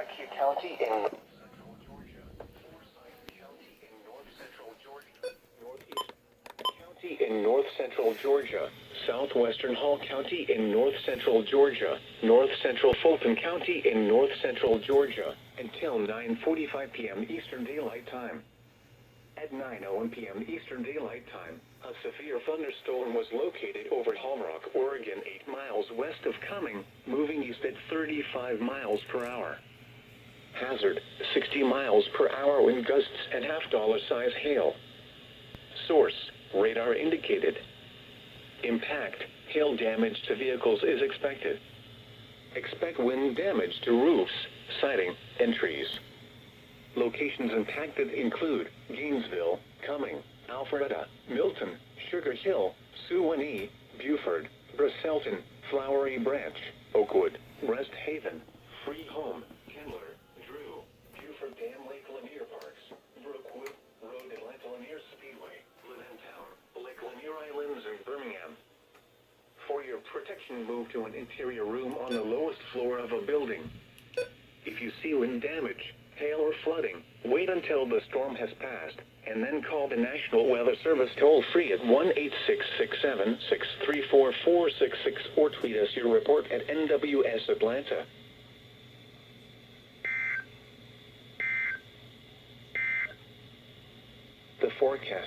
Forsyth County in north central Georgia, southwestern Hall County in north central Georgia, north central Fulton County in north central Georgia, until 9:45 p.m. Eastern Daylight Time. At 9:01 p.m. Eastern Daylight Time, a severe thunderstorm was located over Hallrock, Oregon, 8 miles west of Cumming, moving east at 35 miles per hour. Hazard, 60 miles per hour wind gusts and half-dollar size hail. Source, radar indicated. Impact, hail damage to vehicles is expected. Expect wind damage to roofs, siding, and trees. Locations impacted include Gainesville, Cumming, Alpharetta, Milton, Sugar Hill, Suwanee, Buford, Brasselton, Flowery Branch, Oakwood, Rest Haven, Free Home, Kindler, Drew, Buford Dam, Lake Lanier Parks, Brookwood, Road Atlanta Lanier Speedway, Lidentown, Lake Lanier Islands, and Birmingham. For your protection, move to an interior room on the lowest floor of a building. If you see wind damage, hail, or flooding, wait until the storm has passed, and then call the National Weather Service toll-free at 1-866-7-634-466 or tweet us your report at NWS Atlanta. The forecast.